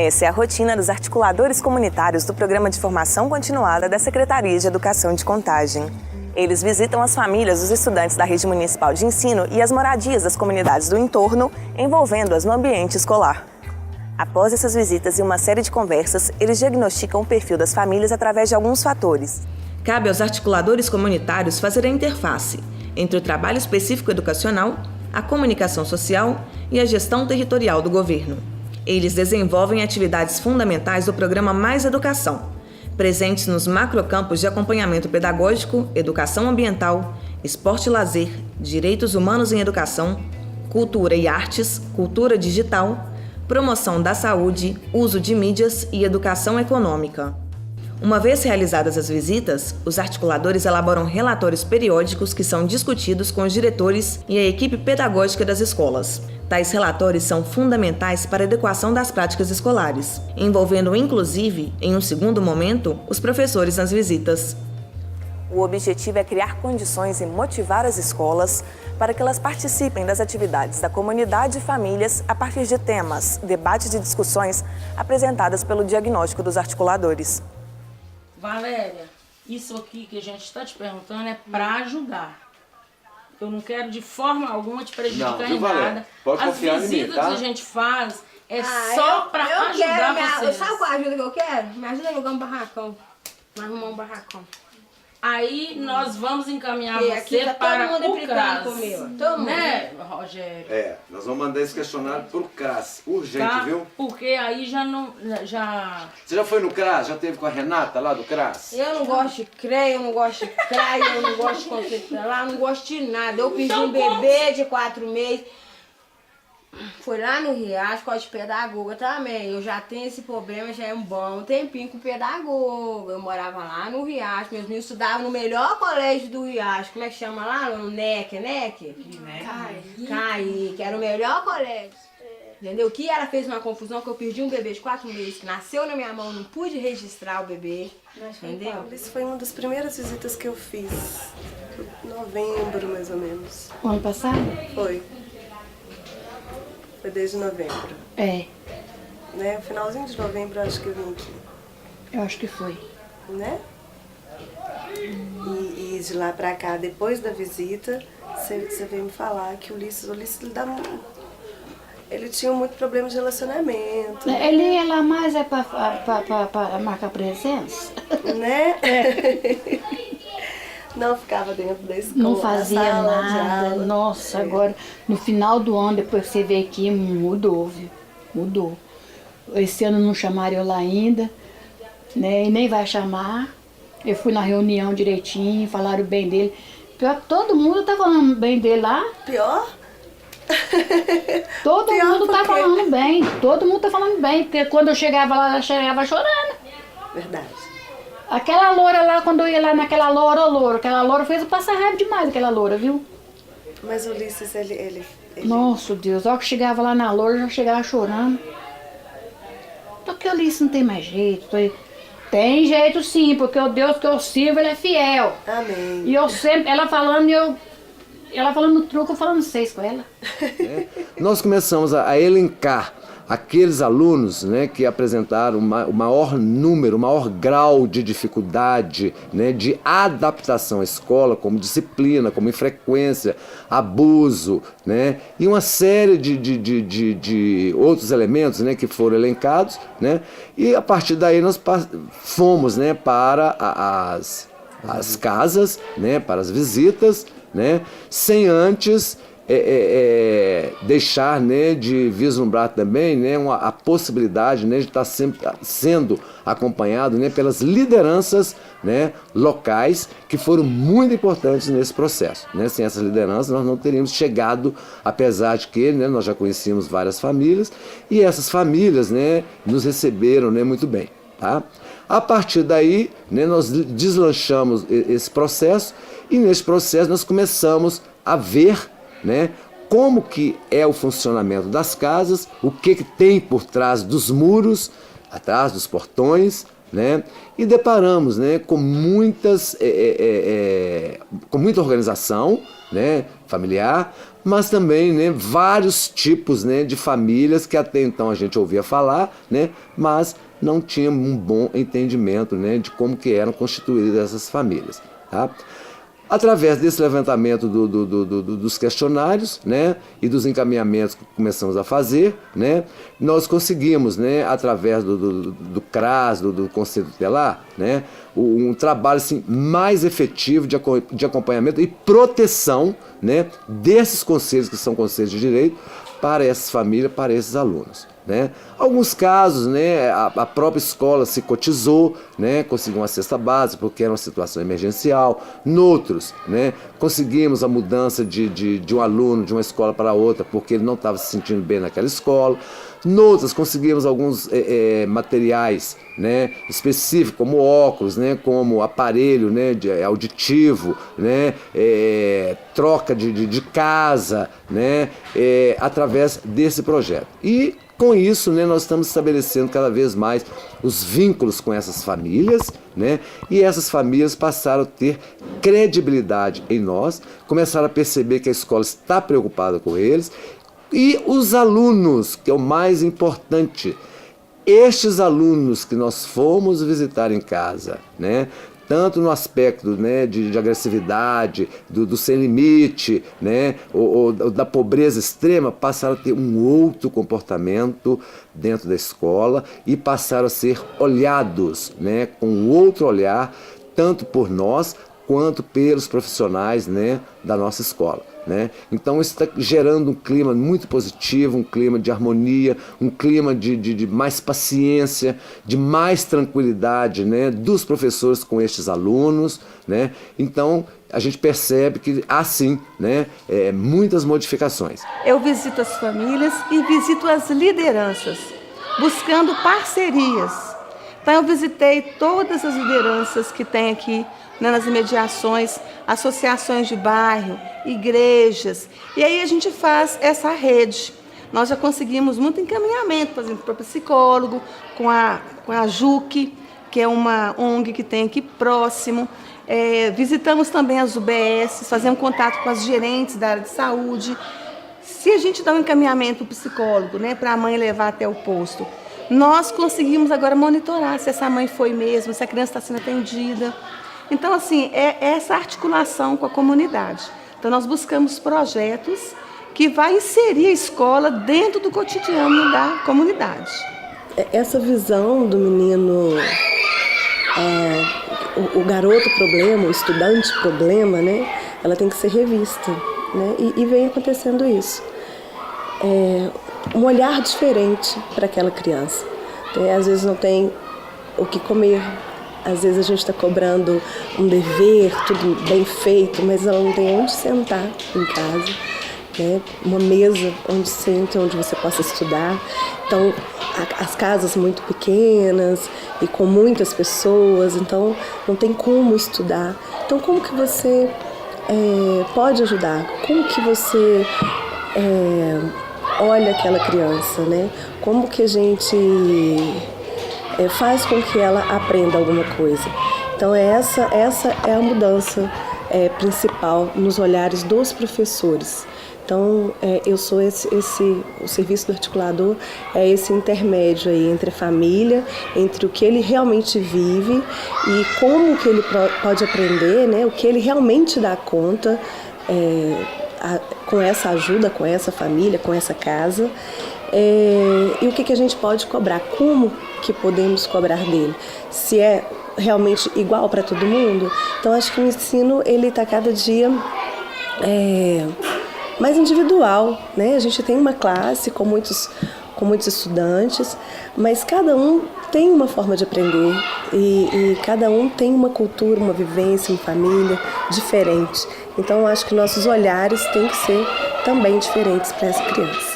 Essa é a rotina dos articuladores comunitários do Programa de Formação Continuada da Secretaria de Educação de Contagem. Eles visitam as famílias dos estudantes da rede municipal de ensino e as moradias das comunidades do entorno, envolvendo-as no ambiente escolar. Após essas visitas e uma série de conversas, eles diagnosticam o perfil das famílias através de alguns fatores. Cabe aos articuladores comunitários fazer a interface entre o trabalho específico educacional, a comunicação social e a gestão territorial do governo. Eles desenvolvem atividades fundamentais do programa Mais Educação, presentes nos macrocampos de acompanhamento pedagógico, educação ambiental, esporte e lazer, direitos humanos em educação, cultura e artes, cultura digital, promoção da saúde, uso de mídias e educação econômica. Uma vez realizadas as visitas, os articuladores elaboram relatórios periódicos que são discutidos com os diretores e a equipe pedagógica das escolas. Tais relatórios são fundamentais para a adequação das práticas escolares, envolvendo inclusive, em um segundo momento, os professores nas visitas. O objetivo é criar condições e motivar as escolas para que elas participem das atividades da comunidade e famílias a partir de temas, debates e discussões apresentadas pelo diagnóstico dos articuladores. Valéria, isso aqui que a gente está te perguntando é para ajudar. Eu não quero de forma alguma te prejudicar em nada. As visitas que a gente faz é só para ajudar vocês. Sabe qual a ajuda que eu quero? Me ajuda a alugar um barracão. Arrumar um barracão. Aí nós vamos encaminhar você para o CRAS. Todo mundo. Né, Rogério? Nós vamos mandar esse questionário pro CRAS. Urgente, Tá? viu? Porque aí já não... Você já foi no CRAS? Já teve com a Renata lá do CRAS? Eu não gosto de CREA, eu não gosto de CRAI, eu não gosto de Conceito lá, eu não gosto de nada. Eu pedi um bebê de 4 meses. Foi lá no Riacho, com a pedagoga também. Eu já tenho esse problema, já é um bom tempinho com pedagoga. Eu morava lá no Riacho, meus meninos estudavam no melhor colégio do Riacho. Como é que chama lá? No NEC? Caí, que era o melhor colégio. Entendeu? Que ela fez uma confusão que eu perdi um bebê de 4 meses, que nasceu na minha mão, não pude registrar o bebê. Entendeu? Isso foi uma das primeiras visitas que eu fiz. Em novembro, mais ou menos. O ano passado? Foi desde novembro. É, Né? Finalzinho de novembro, acho que eu vim aqui. eu acho que foi. Né? E de lá pra cá, depois da visita, você veio me falar que o Ulisses ele tinha muito problema de relacionamento. Ele ia lá mais pra marcar presença. Né? Não ficava dentro da escola. Não fazia sala de nada. aula. Nossa, agora no final do ano, depois que você veio aqui, mudou, viu? Mudou. Esse ano não chamaram eu lá ainda, né? E nem vai chamar. Eu fui na reunião direitinho, falaram bem dele. Pior que todo mundo tá falando bem dele lá. Pior? Todo Pior mundo tá porque- falando bem. Todo mundo tá falando bem. Porque quando eu chegava lá, ela chegava chorando. Verdade. Aquela loura lá, quando eu ia lá naquela loura, aquela loura fez eu passar raiva demais, aquela loura, viu? Mas o Ulisses, ele Nossa, Deus, ó que chegava lá na loura, já chegava chorando. Porque o Ulisses não tem mais jeito. Tem jeito sim, porque o Deus que eu sirvo, ele é fiel. Amém. E eu sempre, ela falando no truque, eu falando 6 com ela. Nós começamos a elencar aqueles alunos, né, que apresentaram o maior número, o maior grau de dificuldade, né, de adaptação à escola, como disciplina, como infrequência, abuso, né, e uma série de outros elementos, né, que foram elencados, né, e a partir daí nós fomos, né, para as casas, né, para as visitas, né, sem antes deixar, né, de vislumbrar também, né, a possibilidade, né, de estar sempre sendo acompanhado, né, pelas lideranças, né, locais que foram muito importantes nesse processo, né. Sem essas lideranças nós não teríamos chegado, apesar de que, né, nós já conhecíamos várias famílias e essas famílias, né, nos receberam, né, muito bem, tá? A partir daí, né, nós deslanchamos esse processo e nesse processo nós começamos a ver, né, como que é o funcionamento das casas, o que tem por trás dos muros, atrás dos portões, né? E deparamos, né, com muita organização, né, familiar, mas também, né, vários tipos, né, de famílias que até então a gente ouvia falar, né, mas não tinha um bom entendimento, né, de como que eram constituídas essas famílias. Tá? Através desse levantamento dos questionários, né, e dos encaminhamentos que começamos a fazer, né, nós conseguimos, né, através do CRAS, do Conselho Tutelar, né, um trabalho assim, mais efetivo de acompanhamento e proteção, né, desses conselhos, que são conselhos de direito, para essas famílias, para esses alunos. Né? Alguns casos, né, a própria escola se cotizou, né, conseguiu uma cesta básica porque era uma situação emergencial. Noutros, né, conseguimos a mudança de um aluno de uma escola para outra porque ele não estava se sentindo bem naquela escola. Noutras conseguimos alguns materiais, né, específicos, como óculos, né, como aparelho, né, auditivo, né, troca de casa, né, através desse projeto. E com isso, né, nós estamos estabelecendo cada vez mais os vínculos com essas famílias, né, e essas famílias passaram a ter credibilidade em nós, começaram a perceber que a escola está preocupada com eles, e os alunos, que é o mais importante, estes alunos que nós fomos visitar em casa, né, tanto no aspecto, né, de agressividade, do sem limite, né, ou da pobreza extrema, passaram a ter um outro comportamento dentro da escola e passaram a ser olhados, né, com um outro olhar, tanto por nós quanto pelos profissionais, né, da nossa escola. Né? Então isso está gerando um clima muito positivo, um clima de harmonia, um clima de mais paciência, de mais tranquilidade, né, dos professores com estes alunos. Né? Então a gente percebe que há sim, né, muitas modificações. Eu visito as famílias e visito as lideranças, buscando parcerias. Então eu visitei todas as lideranças que tem aqui, né, nas imediações, associações de bairro, igrejas, e aí a gente faz essa rede. Nós já conseguimos muito encaminhamento, por exemplo, para o psicólogo, com a JUC, que é uma ONG que tem aqui próximo. Visitamos também as UBS, fazemos contato com as gerentes da área de saúde. Se a gente dá um encaminhamento para o psicólogo, né, para a mãe levar até o posto, nós conseguimos agora monitorar se essa mãe foi mesmo, se a criança está sendo atendida. Então, assim, é essa articulação com a comunidade. Então, nós buscamos projetos que vai inserir a escola dentro do cotidiano da comunidade. Essa visão do menino, o garoto problema, o estudante problema, né, ela tem que ser revista. Né, e vem acontecendo isso. Um olhar diferente para aquela criança. Às vezes não tem o que comer. Às vezes a gente está cobrando um dever, tudo bem feito, mas ela não tem onde sentar em casa, né? Uma mesa onde sente, onde você possa estudar. Então, as casas muito pequenas e com muitas pessoas, então não tem como estudar. Então, como que você pode ajudar? Como que você olha aquela criança, né? Como que a gente faz com que ela aprenda alguma coisa. Então essa é a mudança principal nos olhares dos professores. Então eu sou o serviço do articulador é esse intermédio aí entre a família, entre o que ele realmente vive e como que ele pode aprender, né? O que ele realmente dá conta com essa ajuda, com essa família, com essa casa. E o que a gente pode cobrar, como que podemos cobrar dele, se é realmente igual para todo mundo. Então acho que o ensino ele está cada dia mais individual, né? A gente tem uma classe com muitos estudantes, mas cada um tem uma forma de aprender e cada um tem uma cultura, uma vivência, uma família diferente. Então acho que nossos olhares têm que ser também diferentes para essa criança.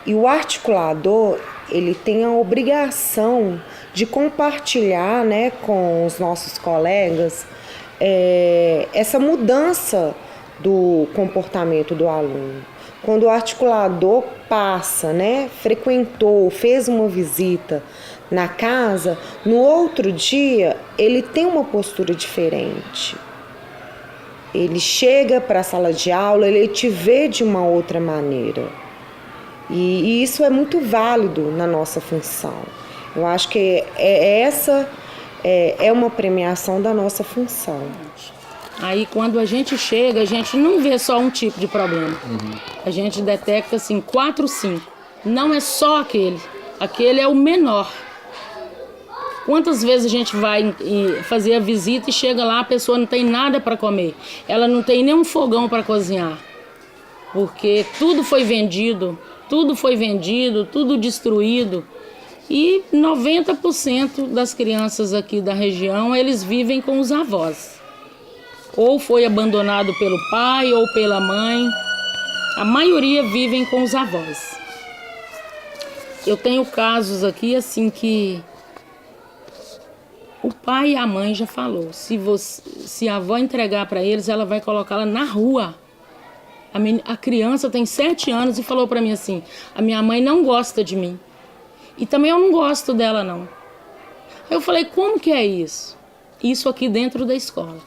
E o articulador, ele tem a obrigação de compartilhar, né, com os nossos colegas essa mudança do comportamento do aluno. Quando o articulador passa, né, frequentou, fez uma visita, na casa, no outro dia ele tem uma postura diferente. Ele chega para a sala de aula, ele te vê de uma outra maneira. E isso é muito válido na nossa função. Eu acho que essa é uma premiação da nossa função. Aí quando a gente chega, a gente não vê só um tipo de problema. A gente detecta assim 4, 5. Não é só aquele. Aquele é o menor. Quantas vezes a gente vai fazer a visita e chega lá, a pessoa não tem nada para comer. Ela não tem nem um fogão para cozinhar. Porque tudo foi vendido, tudo destruído. E 90% das crianças aqui da região, eles vivem com os avós. Ou foi abandonado pelo pai ou pela mãe. A maioria vivem com os avós. Eu tenho casos aqui assim que o pai e a mãe já falou. Se a avó entregar para eles, ela vai colocá-la na rua. A criança tem 7 anos e falou para mim assim: a minha mãe não gosta de mim. E também eu não gosto dela, não. Aí eu falei: como que é isso? Isso aqui dentro da escola.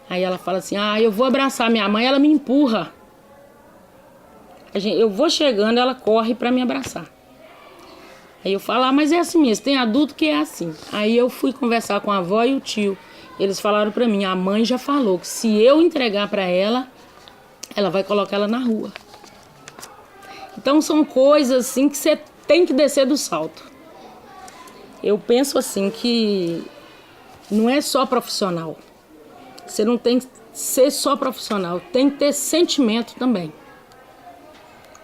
Aí ela fala assim: eu vou abraçar minha mãe, ela me empurra. Eu vou chegando, ela corre para me abraçar. Aí eu falo: mas é assim mesmo, tem adulto que é assim. Aí eu fui conversar com a avó e o tio. Eles falaram para mim: a mãe já falou que se eu entregar para ela, ela vai colocar ela na rua. Então são coisas assim que você tem que descer do salto. Eu penso assim que não é só profissional. Você não tem que ser só profissional, tem que ter sentimento também.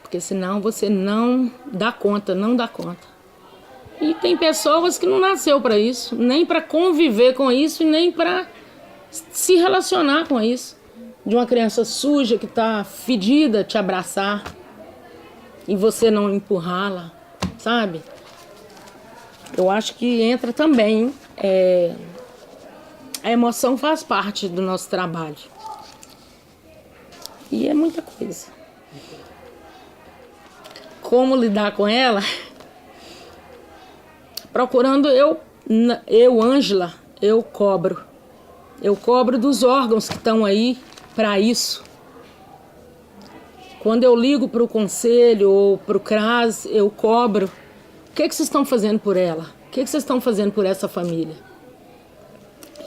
Porque senão você não dá conta. E tem pessoas que não nasceu para isso, nem para conviver com isso e nem para se relacionar com isso. De uma criança suja que está fedida te abraçar e você não empurrá-la, sabe? Eu acho que entra também, a emoção faz parte do nosso trabalho. E é muita coisa. Como lidar com ela? Procurando Ângela, eu cobro. Eu cobro dos órgãos que estão aí para isso. Quando eu ligo para o conselho ou para o CRAS, eu cobro. O que vocês estão fazendo por ela? O que vocês estão fazendo por essa família?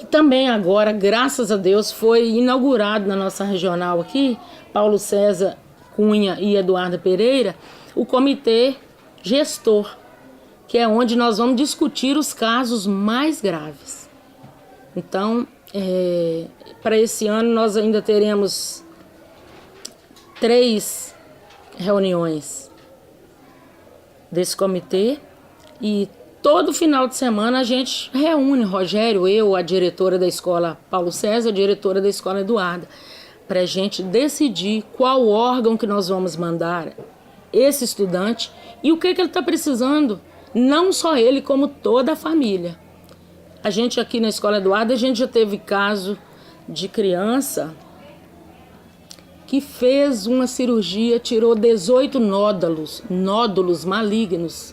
E também agora, graças a Deus, foi inaugurado na nossa regional aqui, Paulo César Cunha e Eduarda Pereira, o comitê gestor, que é onde nós vamos discutir os casos mais graves. Então, para esse ano nós ainda teremos 3 reuniões desse comitê e todo final de semana a gente reúne, Rogério, eu, a diretora da escola Paulo César, a diretora da escola Eduarda, para a gente decidir qual órgão que nós vamos mandar esse estudante e o que ele está precisando, não só ele, como toda a família. A gente aqui na escola Eduarda, a gente já teve caso de criança que fez uma cirurgia, tirou 18 nódulos malignos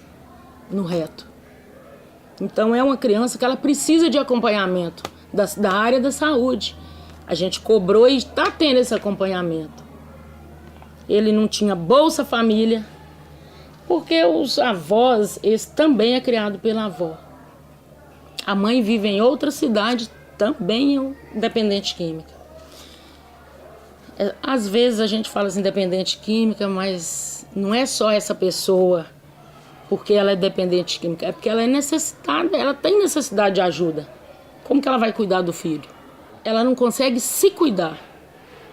no reto. Então é uma criança que ela precisa de acompanhamento da área da saúde. A gente cobrou e está tendo esse acompanhamento. Ele não tinha Bolsa Família, porque os avós, esse também é criado pela avó. A mãe vive em outra cidade, também é dependente química. Às vezes a gente fala assim, dependente química, mas não é só essa pessoa porque ela é dependente química, é porque ela é necessitada, ela tem necessidade de ajuda. Como que ela vai cuidar do filho? Ela não consegue se cuidar,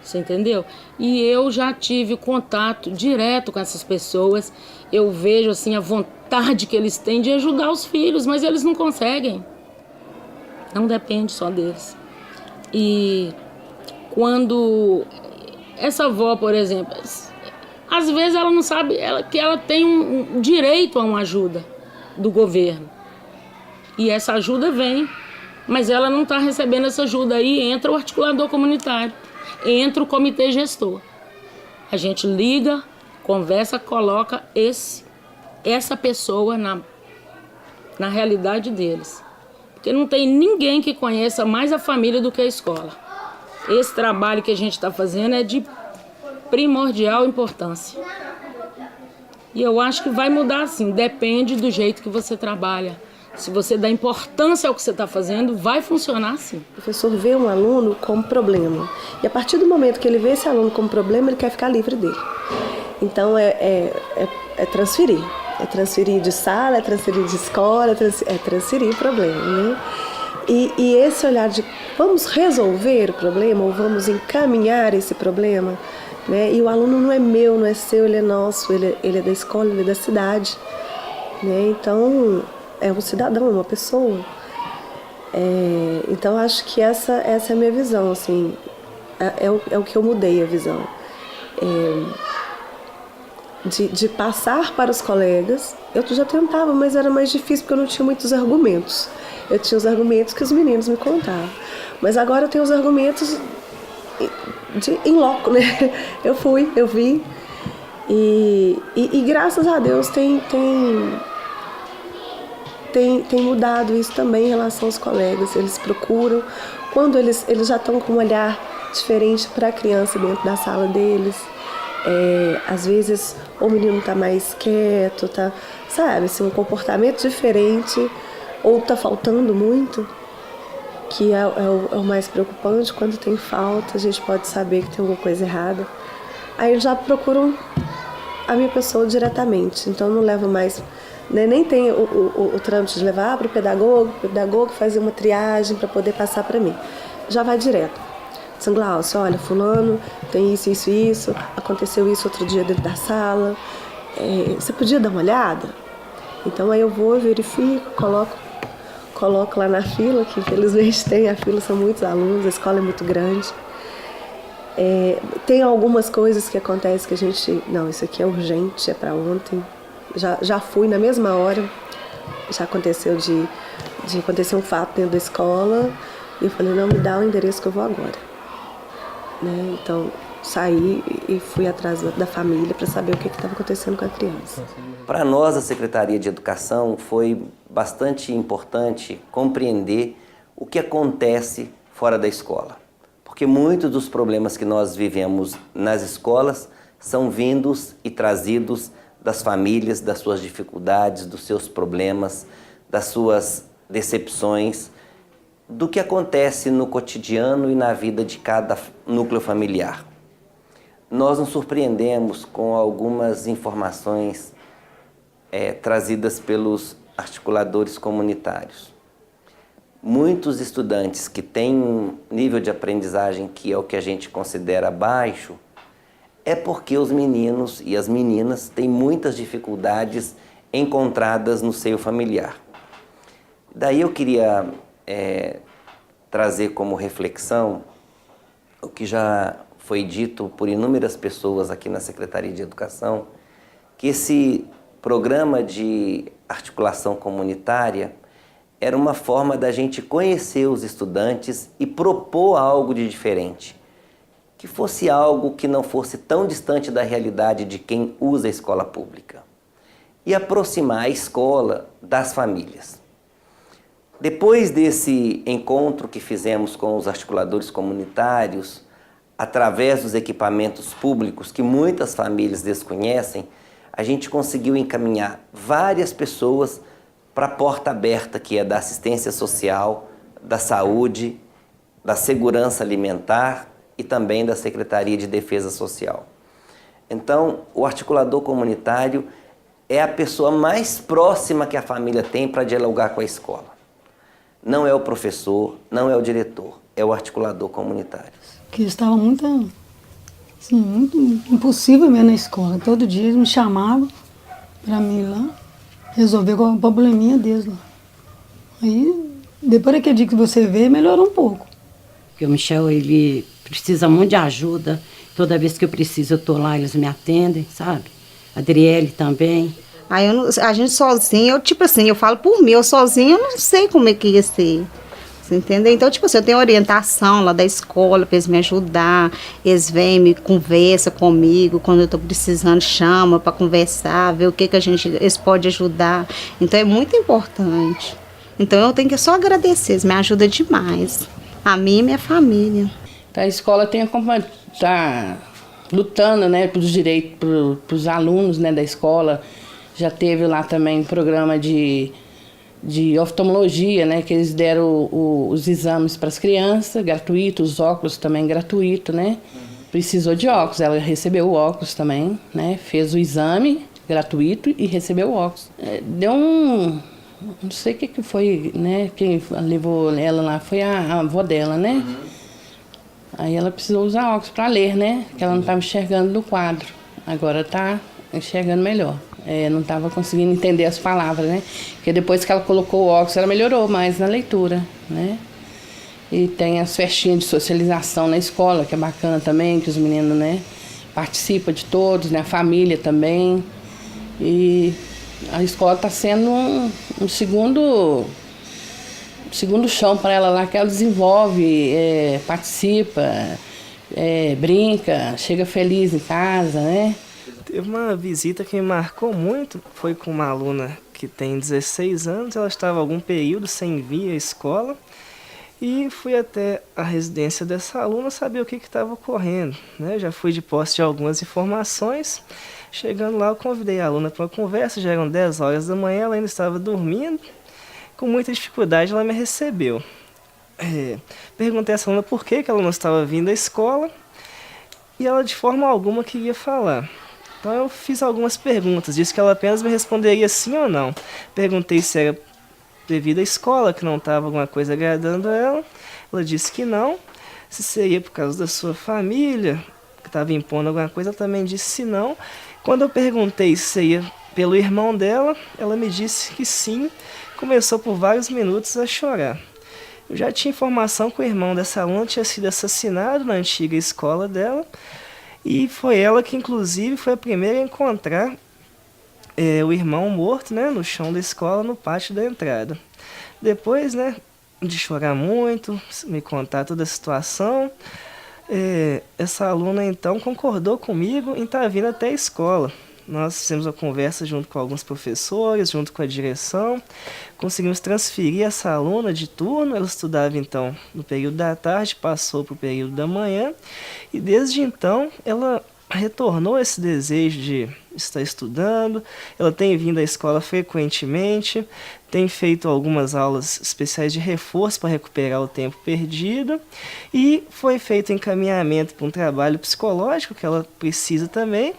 você entendeu? E eu já tive contato direto com essas pessoas, eu vejo assim a vontade que eles têm de ajudar os filhos, mas eles não conseguem. Não depende só deles. E quando essa avó, por exemplo, às vezes ela não sabe que ela tem um direito a uma ajuda do governo. E essa ajuda vem, mas ela não está recebendo essa ajuda. Aí entra o articulador comunitário, entra o comitê gestor. A gente liga, conversa, coloca essa pessoa na realidade deles. Porque não tem ninguém que conheça mais a família do que a escola. Esse trabalho que a gente está fazendo é de primordial importância. E eu acho que vai mudar assim, depende do jeito que você trabalha. Se você dá importância ao que você está fazendo, vai funcionar assim. O professor vê um aluno como problema. E a partir do momento que ele vê esse aluno como problema, ele quer ficar livre dele. Então é transferir. É transferir de sala, é transferir de escola, é transferir o problema, né? E esse olhar de vamos resolver o problema ou vamos encaminhar esse problema, né? E o aluno não é meu, não é seu, ele é nosso, ele é da escola, ele é da cidade, né? Então é um cidadão, é uma pessoa. Então acho que essa é a minha visão, assim, é o que eu mudei a visão. De passar para os colegas, eu já tentava, mas era mais difícil porque eu não tinha muitos argumentos. Eu tinha os argumentos que os meninos me contavam. Mas agora eu tenho os argumentos em loco, né? Eu fui, eu vi. E graças a Deus tem mudado isso também em relação aos colegas. Eles procuram, quando eles já estão com um olhar diferente para a criança dentro da sala deles. Às vezes o menino está mais quieto, tá, sabe, assim, um comportamento diferente, ou está faltando muito, que é o mais preocupante. Quando tem falta, a gente pode saber que tem alguma coisa errada. Aí eles já procuram a minha pessoa diretamente, então não levo mais, né, nem tem o trâmite de levar para o pedagogo fazer uma triagem para poder passar para mim. Já vai direto. São Glaucio, olha, fulano tem isso, aconteceu isso outro dia dentro da sala, você podia dar uma olhada? Então aí eu vou, verifico, coloco lá na fila, que infelizmente tem, a fila são muitos alunos, a escola é muito grande. Tem algumas coisas que acontecem que a gente, não, isso aqui é urgente, é para ontem. Já fui na mesma hora, já aconteceu de acontecer um fato dentro da escola, e eu falei, não, me dá o endereço que eu vou agora. Né? Então, saí e fui atrás da família para saber o que estava acontecendo com a criança. Para nós, a Secretaria de Educação, foi bastante importante compreender o que acontece fora da escola. Porque muitos dos problemas que nós vivemos nas escolas são vindos e trazidos das famílias, das suas dificuldades, dos seus problemas, das suas decepções, do que acontece no cotidiano e na vida de cada núcleo familiar. Nós nos surpreendemos com algumas informações trazidas pelos articuladores comunitários. Muitos estudantes que têm um nível de aprendizagem que é o que a gente considera baixo, é porque os meninos e as meninas têm muitas dificuldades encontradas no seio familiar. Daí eu queria trazer como reflexão o que já foi dito por inúmeras pessoas aqui na Secretaria de Educação, que esse programa de articulação comunitária era uma forma da gente conhecer os estudantes e propor algo de diferente, que fosse algo que não fosse tão distante da realidade de quem usa a escola pública, e aproximar a escola das famílias. Depois desse encontro que fizemos com os articuladores comunitários, através dos equipamentos públicos que muitas famílias desconhecem, a gente conseguiu encaminhar várias pessoas para a porta aberta, que é da assistência social, da saúde, da segurança alimentar e também da Secretaria de Defesa Social. Então, o articulador comunitário é a pessoa mais próxima que a família tem para dialogar com a escola. Não é o professor, não é o diretor, é o articulador comunitário. Que estava muito impossível mesmo na escola. Todo dia eles me chamavam para mim ir lá resolver o probleminha deles lá. Aí, depois daquele dia que você veio, melhorou um pouco. Porque o Michel, ele precisa muito de ajuda. Toda vez que eu preciso, eu estou lá, eles me atendem, sabe? A Adriele também. Aí a gente sozinha, eu falo por mim, eu sozinha eu não sei como é que ia ser. Você entendeu? Então, tipo assim, eu tenho orientação lá da escola para eles me ajudar. Eles vêm, me conversam comigo. Quando eu estou precisando, chama para conversar, ver o que eles podem ajudar. Então, é muito importante. Então, eu tenho que só agradecer. Eles me ajudam demais. A mim e minha família. A escola tá lutando, né, pelos direitos, pros alunos, né, da escola. Já teve lá também programa de oftalmologia, né, que eles deram os exames para as crianças, gratuito, os óculos também gratuito, né. Precisou de óculos, ela recebeu o óculos também, né, fez o exame gratuito e recebeu o óculos. Deu não sei o que foi, né, quem levou ela lá foi a avó dela, né. Aí ela precisou usar óculos para ler, né, que ela não estava enxergando no quadro. Agora está enxergando melhor. Não estava conseguindo entender as palavras, né? Porque depois que ela colocou o óculos, ela melhorou mais na leitura, né? E tem as festinhas de socialização na escola, que é bacana também, que os meninos, né, participam de todos, né? A família também. E a escola está sendo um segundo chão para ela lá, que ela desenvolve, participa, brinca, chega feliz em casa, né? Teve uma visita que me marcou muito, foi com uma aluna que tem 16 anos, ela estava algum período sem vir à escola e fui até a residência dessa aluna saber o que estava ocorrendo, né? Já fui de posse de algumas informações, chegando lá eu convidei a aluna para uma conversa, já eram 10 horas da manhã, ela ainda estava dormindo, com muita dificuldade ela me recebeu. Perguntei a essa aluna por que ela não estava vindo à escola e ela de forma alguma queria falar. Então eu fiz algumas perguntas, disse que ela apenas me responderia sim ou não. Perguntei se era devido à escola, que não estava alguma coisa agradando a ela. Ela disse que não. Se seria por causa da sua família, que estava impondo alguma coisa, ela também disse não. Quando eu perguntei se seria pelo irmão dela, ela me disse que sim. Começou por vários minutos a chorar. Eu já tinha informação que o irmão dessa aluna tinha sido assassinado na antiga escola dela. E foi ela que, inclusive, foi a primeira a encontrar o irmão morto, né, no chão da escola, no pátio da entrada. Depois, né, de chorar muito, me contar toda a situação, essa aluna, então, concordou comigo em estar vindo até a escola. Nós fizemos uma conversa junto com alguns professores, junto com a direção. Conseguimos transferir essa aluna de turno. Ela estudava, então, no período da tarde, passou para o período da manhã. E, desde então, ela retornou esse desejo de estar estudando. Ela tem vindo à escola frequentemente, tem feito algumas aulas especiais de reforço para recuperar o tempo perdido. E foi feito encaminhamento para um trabalho psicológico que ela precisa também.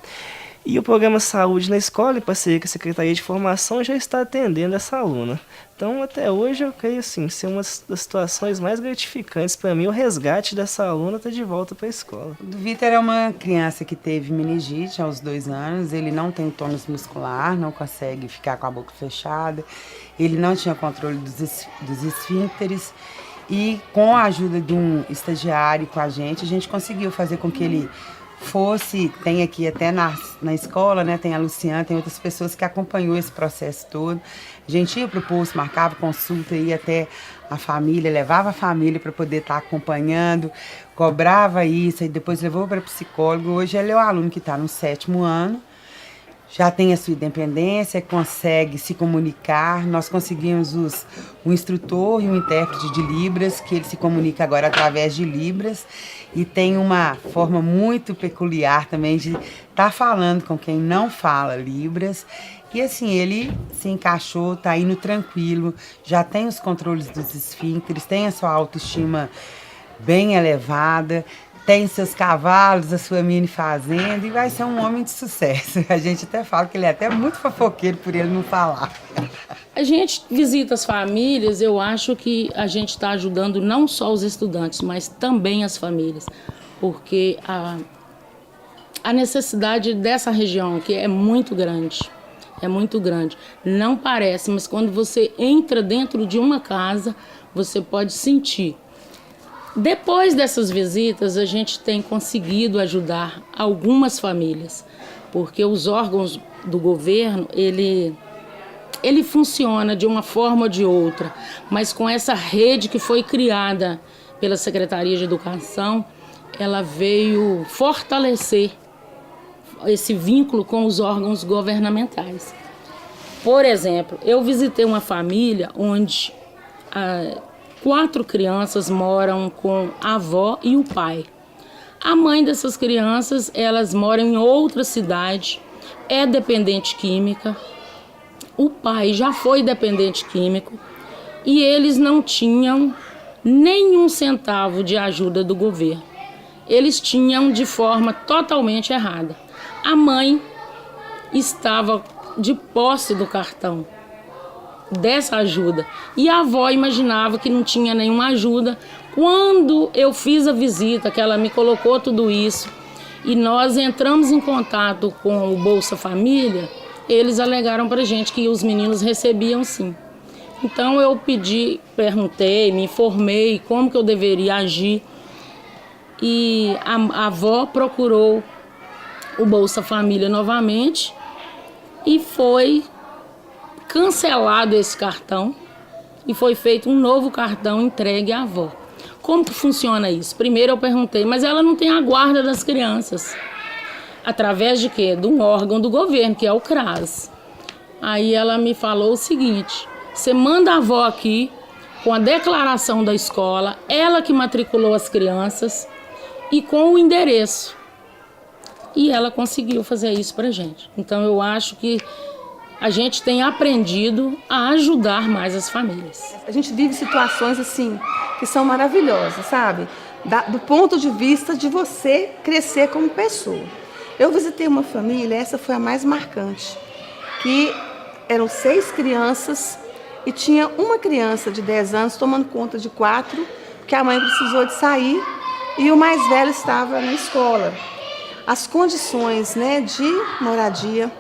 E o programa Saúde na Escola, em parceria com a Secretaria de Formação, já está atendendo essa aluna. Então, até hoje, eu creio assim, ser uma das situações mais gratificantes para mim, o resgate dessa aluna estar de volta para a escola. O Vitor é uma criança que teve meningite aos 2 anos, ele não tem tônus muscular, não consegue ficar com a boca fechada, ele não tinha controle dos esfíncteres. E com a ajuda de um estagiário com a gente conseguiu fazer com que ele tem aqui até na escola, né, tem a Luciana, tem outras pessoas que acompanhou esse processo todo. A gente ia para o posto, marcava consulta, ia até a família, levava a família para poder estar acompanhando, cobrava isso, e depois levou para psicólogo. Hoje ele é o aluno que está no 7º ano, já tem a sua independência, consegue se comunicar. Nós conseguimos um instrutor e um intérprete de Libras, que ele se comunica agora através de Libras, e tem uma forma muito peculiar também de estar falando com quem não fala Libras. E assim, ele se encaixou, está indo tranquilo, já tem os controles dos esfíncteres, tem a sua autoestima bem elevada, tem seus cavalos, a sua mini fazenda, e vai ser um homem de sucesso. A gente até fala que ele é até muito fofoqueiro por ele não falar. A gente visita as famílias, eu acho que a gente está ajudando não só os estudantes, mas também as famílias, porque a necessidade dessa região aqui é muito grande. É muito grande. Não parece, mas quando você entra dentro de uma casa, você pode sentir. Depois dessas visitas, a gente tem conseguido ajudar algumas famílias, porque os órgãos do governo, ele funciona de uma forma ou de outra, mas com essa rede que foi criada pela Secretaria de Educação, ela veio fortalecer esse vínculo com os órgãos governamentais. Por exemplo, eu visitei uma família onde 4 crianças moram com a avó e o pai. A mãe dessas crianças, elas moram em outra cidade, é dependente química. O pai já foi dependente químico e eles não tinham nenhum centavo de ajuda do governo. Eles tinham de forma totalmente errada. A mãe estava de posse do cartão dessa ajuda e a avó imaginava que não tinha nenhuma ajuda. Quando eu fiz a visita, que ela me colocou tudo isso e nós entramos em contato com o Bolsa Família, eles alegaram pra gente que os meninos recebiam sim. Então eu perguntei, me informei como que eu deveria agir e a avó procurou o Bolsa Família novamente e foi cancelado esse cartão e foi feito um novo cartão entregue à avó. Como que funciona isso? Primeiro eu perguntei, mas ela não tem a guarda das crianças. Através de quê? De um órgão do governo, que é o CRAS. Aí ela me falou o seguinte, você manda a avó aqui com a declaração da escola, ela que matriculou as crianças e com o endereço. E ela conseguiu fazer isso pra gente. Então eu acho que a gente tem aprendido a ajudar mais as famílias. A gente vive situações assim que são maravilhosas, sabe? Do ponto de vista de você crescer como pessoa. Eu visitei uma família, essa foi a mais marcante, que eram 6 crianças e tinha uma criança de 10 anos tomando conta de 4, porque a mãe precisou de sair e o mais velho estava na escola. As condições, né, de moradia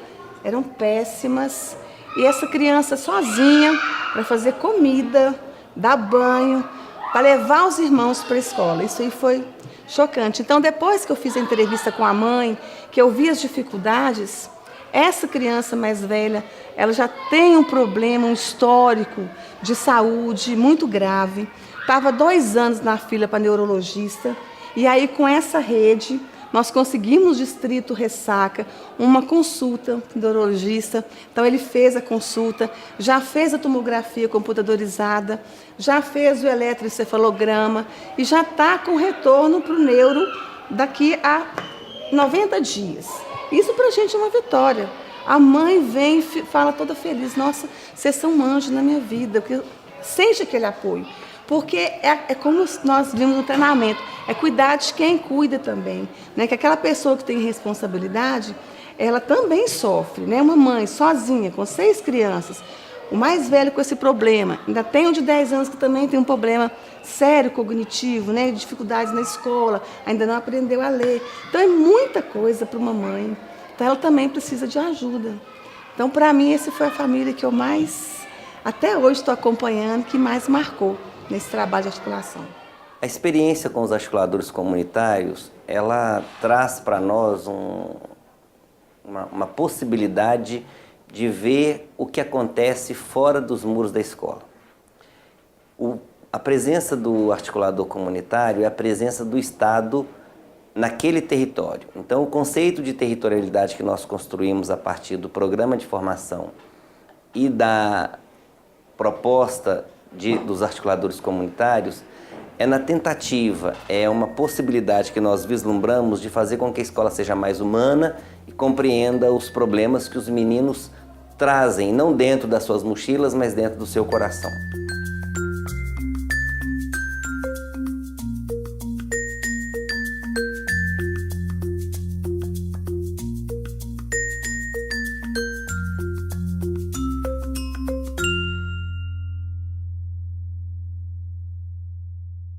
eram péssimas e essa criança sozinha para fazer comida, dar banho, para levar os irmãos para a escola. Isso aí foi chocante. Então, depois que eu fiz a entrevista com a mãe, que eu vi as dificuldades, essa criança mais velha, ela já tem um problema, um histórico de saúde muito grave. Estava 2 anos na fila para neurologista e aí com essa rede nós conseguimos no Distrito Ressaca uma consulta do neurologista. Então ele fez a consulta, já fez a tomografia computadorizada, já fez o eletroencefalograma e já está com retorno para o neuro daqui a 90 dias. Isso para a gente é uma vitória. A mãe vem e fala toda feliz, nossa, vocês são um anjo na minha vida, porque sente aquele apoio. Porque é como nós vimos no treinamento, é cuidar de quem cuida também. Né? Que aquela pessoa que tem responsabilidade, ela também sofre. Né? Uma mãe sozinha, com 6 crianças, o mais velho com esse problema, ainda tem um de 10 anos que também tem um problema sério cognitivo, né? Dificuldades na escola, ainda não aprendeu a ler. Então é muita coisa para uma mãe. Então ela também precisa de ajuda. Então para mim essa foi a família que eu mais, até hoje estou acompanhando, que mais marcou nesse trabalho de articulação. A experiência com os articuladores comunitários, ela traz para nós uma possibilidade de ver o que acontece fora dos muros da escola. A presença do articulador comunitário é a presença do Estado naquele território. Então, o conceito de territorialidade que nós construímos a partir do programa de formação e da proposta dos articuladores comunitários é na tentativa, é uma possibilidade que nós vislumbramos de fazer com que a escola seja mais humana e compreenda os problemas que os meninos trazem, não dentro das suas mochilas, mas dentro do seu coração.